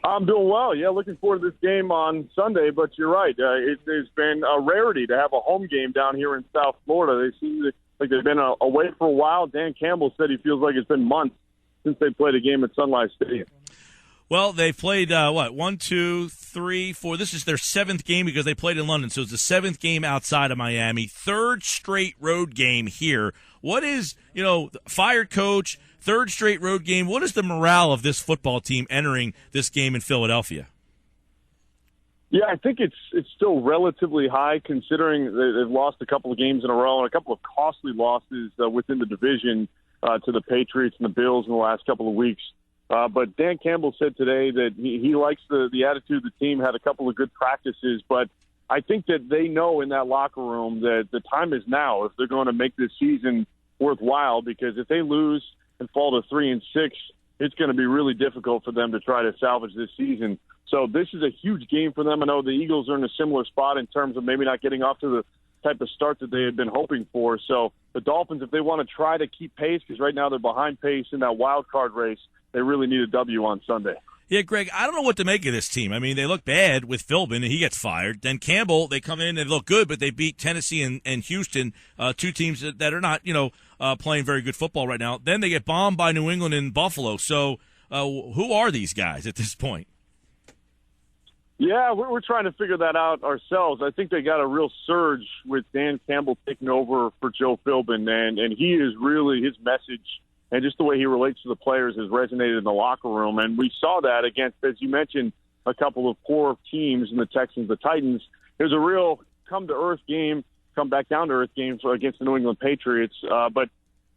I'm doing well. Yeah, looking forward to this game on Sunday. But you're right. It has been a rarity to have a home game down here in South Florida. They seem like they've been away for a while. Dan Campbell said he feels like it's been months since they played a game at Sun Life Stadium. Well, they played, 1, 2, 3, 4. This is their 7th game because they played in London. So it's the 7th game outside of Miami. 3rd straight road game here. What is, fired coach, 3rd straight road game. What is the morale of this football team entering this game in Philadelphia? Yeah, I think it's still relatively high considering they've lost a couple of games in a row and a couple of costly losses within the division to the Patriots and the Bills in the last couple of weeks. But Dan Campbell said today that he likes the attitude of the team, had a couple of good practices, but I think that they know in that locker room that the time is now if they're going to make this season worthwhile, because if they lose and fall to 3-6, it's going to be really difficult for them to try to salvage this season. So this is a huge game for them. I know the Eagles are in a similar spot in terms of maybe not getting off to the type of start that they had been hoping for. So the Dolphins, if they want to try to keep pace, because right now they're behind pace in that wild card race, they really need a W on Sunday. Yeah, Greg, I don't know what to make of this team. I mean, they look bad with Philbin, and he gets fired. Then Campbell, they come in and look good, but they beat Tennessee and Houston, two teams that are not, playing very good football right now. Then they get bombed by New England and Buffalo. So who are these guys at this point? Yeah, we're trying to figure that out ourselves. I think they got a real surge with Dan Campbell taking over for Joe Philbin, and he is really, his message and just the way he relates to the players has resonated in the locker room. And we saw that against, as you mentioned, a couple of poor teams in the Texans, the Titans. There's a real come-to-earth game, come-back-down-to-earth game against the New England Patriots. But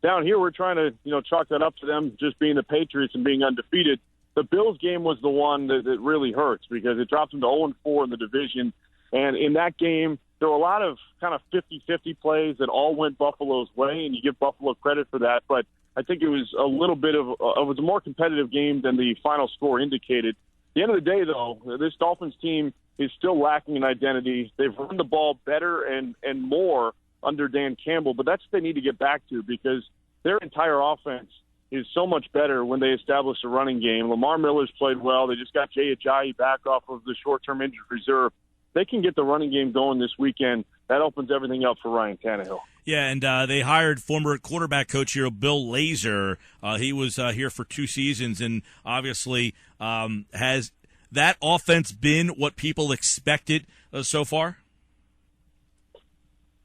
down here we're trying to, chalk that up to them just being the Patriots and being undefeated. The Bills game was the one that really hurts because it dropped them to 0-4 in the division. And in that game, there were a lot of kind of 50-50 plays that all went Buffalo's way, and you give Buffalo credit for that. But I think it was a little bit of it was a more competitive game than the final score indicated. At the end of the day, though, this Dolphins team is still lacking an identity. They've run the ball better and more under Dan Campbell, but that's what they need to get back to because their entire offense is so much better when they establish a running game. Lamar Miller's played well. They just got Jay Ajayi back off of the short-term injured reserve. They can get the running game going this weekend. That opens everything up for Ryan Tannehill. Yeah, and they hired former quarterback coach here, Bill Lazor. He was here for 2 seasons, and obviously has that offense been what people expected so far?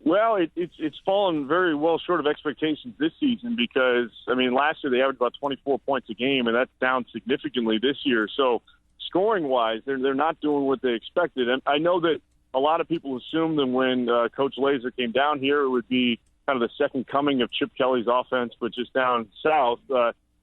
Well, it's fallen very well short of expectations this season because, last year they averaged about 24 points a game, and that's down significantly this year. So scoring-wise, they're not doing what they expected. And I know that a lot of people assumed that when Coach Lazor came down here, it would be kind of the second coming of Chip Kelly's offense, but just down south.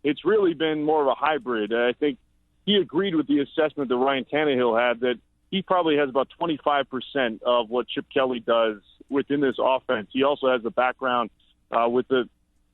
It's really been more of a hybrid. I think he agreed with the assessment that Ryan Tannehill had that he probably has about 25% of what Chip Kelly does within this offense. He also has a background with the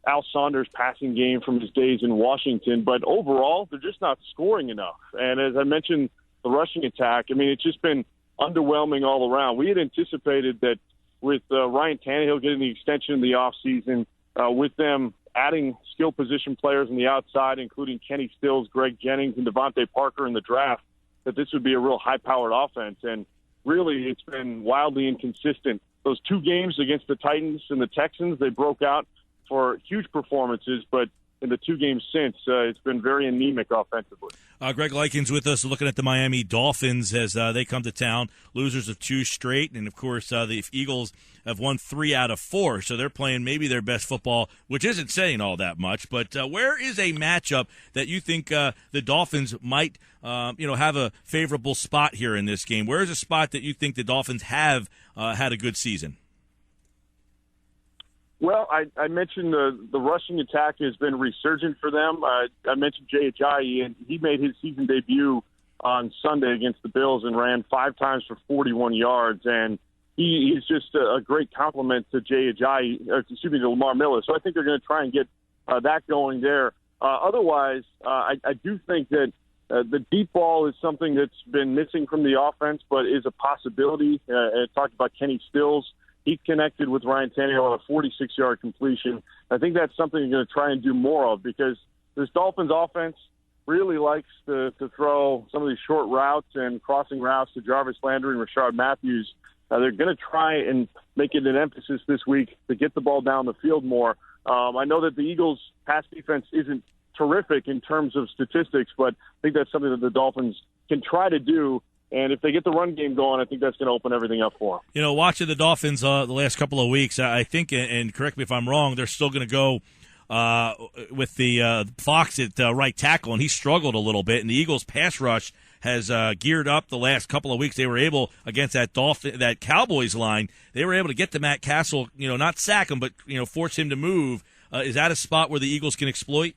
Al Saunders passing game from his days in Washington, but overall, they're just not scoring enough. And as I mentioned, the rushing attack, it's just been underwhelming all around. We had anticipated that with Ryan Tannehill getting the extension in the offseason, with them adding skill position players on the outside, including Kenny Stills, Greg Jennings, and Devontae Parker in the draft, that this would be a real high-powered offense. And really, it's been wildly inconsistent. Those 2 games against the Titans and the Texans, they broke out for huge performances, but in the 2 games since, it's been very anemic offensively. Greg Likens with us looking at the Miami Dolphins as they come to town, losers of 2 straight. And, of course, the Eagles have won 3 out of 4, so they're playing maybe their best football, which isn't saying all that much. But where is a matchup that you think the Dolphins might have a favorable spot here in this game? Where is a spot that you think the Dolphins have had a good season? Well, I mentioned the rushing attack has been resurgent for them. I mentioned Jay Ajayi, and he made his season debut on Sunday against the Bills and ran 5 times for 41 yards. And he's just a great compliment to to Lamar Miller. So I think they're going to try and get that going there. Otherwise, I do think that the deep ball is something that's been missing from the offense, but is a possibility. I talked about Kenny Stills. He connected with Ryan Tannehill on a 46-yard completion. I think that's something you're going to try and do more of because this Dolphins offense, really likes to throw some of these short routes and crossing routes to Jarvis Landry and Rashard Matthews. They're going to try and make it an emphasis this week to get the ball down the field more. I know that the Eagles' pass defense isn't terrific in terms of statistics, but I think that's something that the Dolphins can try to do. And if they get the run game going, I think that's going to open everything up for them. Watching the Dolphins the last couple of weeks, I think, and correct me if I'm wrong, they're still going to go with the Fox at right tackle, and he struggled a little bit. And the Eagles' pass rush has geared up the last couple of weeks. They were able, against that Cowboys line, they were able to get to Matt Castle, not sack him, but force him to move. Is that a spot where the Eagles can exploit?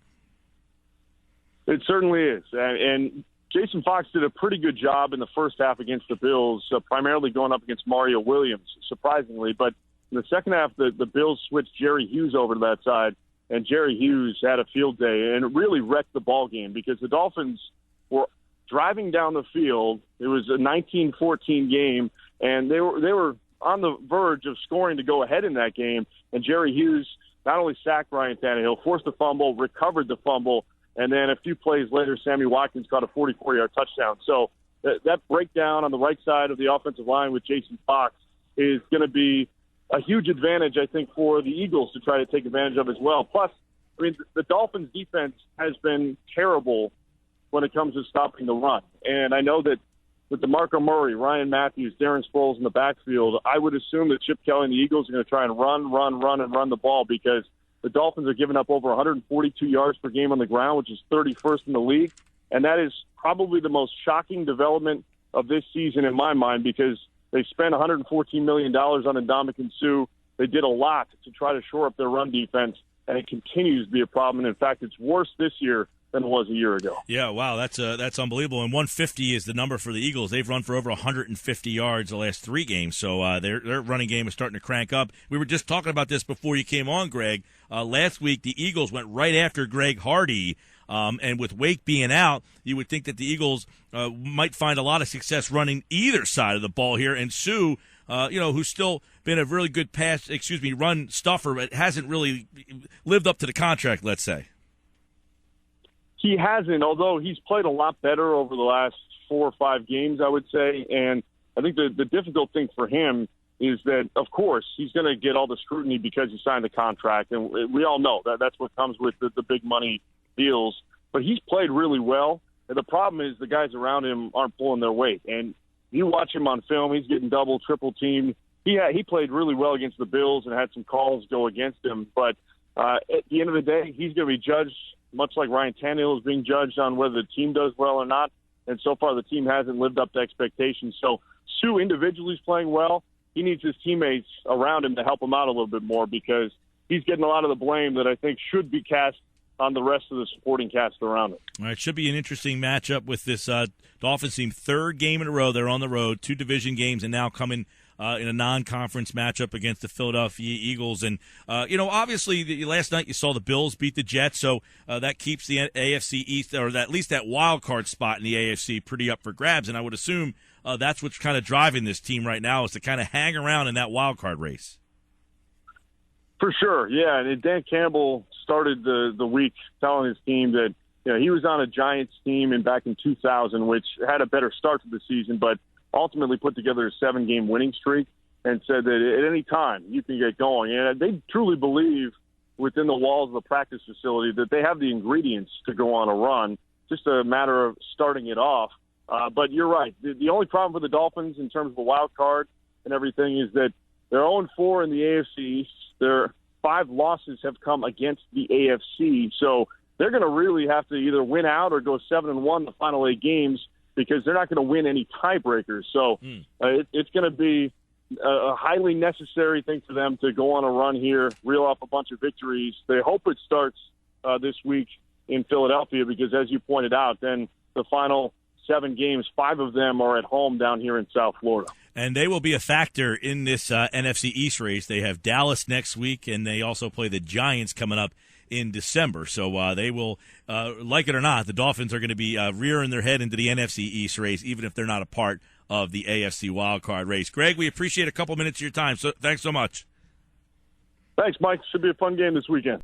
It certainly is, and Jason Fox did a pretty good job in the first half against the Bills, primarily going up against Mario Williams, surprisingly. But in the second half, the Bills switched Jerry Hughes over to that side, and Jerry Hughes had a field day, and it really wrecked the ball game because the Dolphins were driving down the field. It was a 19-14 game, and they were on the verge of scoring to go ahead in that game, and Jerry Hughes not only sacked Ryan Tannehill, forced the fumble, recovered the fumble, and then a few plays later, Sammy Watkins caught a 44-yard touchdown. So that breakdown on the right side of the offensive line with Jason Fox is going to be a huge advantage, I think, for the Eagles to try to take advantage of as well. Plus, the Dolphins' defense has been terrible when it comes to stopping the run. And I know that with DeMarco Murray, Ryan Matthews, Darren Sproles in the backfield, I would assume that Chip Kelly and the Eagles are going to try and run the ball because the Dolphins are giving up over 142 yards per game on the ground, which is 31st in the league. And that is probably the most shocking development of this season in my mind because they spent $114 million on Ndamukong Suh. They did a lot to try to shore up their run defense, and it continues to be a problem. And in fact, it's worse this year than it was a year ago. Yeah, wow, that's unbelievable. And 150 is the number for the Eagles. They've run for over 150 yards the last 3 games, so their running game is starting to crank up. We were just talking about this before you came on, Greg. Last week, the Eagles went right after Greg Hardy, and with Wake being out, you would think that the Eagles might find a lot of success running either side of the ball here. And Suh, who's still been a really good run stuffer, but hasn't really lived up to the contract, let's say. He hasn't, although he's played a lot better over the last 4 or 5 games, I would say. And I think the difficult thing for him is that, of course, he's going to get all the scrutiny because he signed the contract. And we all know that that's what comes with the big money deals. But he's played really well. And the problem is the guys around him aren't pulling their weight. And you watch him on film, he's getting double, triple teamed. He played really well against the Bills and had some calls go against him. But at the end of the day, he's going to be judged much like Ryan Tannehill is being judged on whether the team does well or not. And so far, the team hasn't lived up to expectations. So Suh individually is playing well. He needs his teammates around him to help him out a little bit more because he's getting a lot of the blame that I think should be cast on the rest of the supporting cast around him. All right, it should be an interesting matchup with this Dolphins team. 3rd game in a row. They're on the road, 2 division games, and now coming in a non-conference matchup against the Philadelphia Eagles. And, obviously last night you saw the Bills beat the Jets, so that keeps the AFC East, or at least that wild card spot in the AFC, pretty up for grabs. And I would assume that's what's kind of driving this team right now is to kind of hang around in that wild card race. For sure, yeah. And Dan Campbell started the week telling his team that he was on a Giants team back in 2000, which had a better start to the season, but ultimately put together a 7-game winning streak and said that at any time you can get going. And they truly believe within the walls of the practice facility that they have the ingredients to go on a run, just a matter of starting it off. But you're right. The only problem for the Dolphins in terms of the wild card and everything is that they're 0-4 in the AFC East. Their 5 losses have come against the AFC. So they're going to really have to either win out or go 7-1 the final 8 games because they're not going to win any tiebreakers. So it's going to be a highly necessary thing for them to go on a run here, reel off a bunch of victories. They hope it starts this week in Philadelphia because, as you pointed out, then the final 7 games, 5 of them are at home down here in South Florida. And they will be a factor in this NFC East race. They have Dallas next week, and they also play the Giants coming up in December. So they will, like it or not, the Dolphins are going to be rearing their head into the NFC East race, even if they're not a part of the AFC wildcard race. Greg, we appreciate a couple minutes of your time. So thanks so much. Thanks, Mike. Should be a fun game this weekend.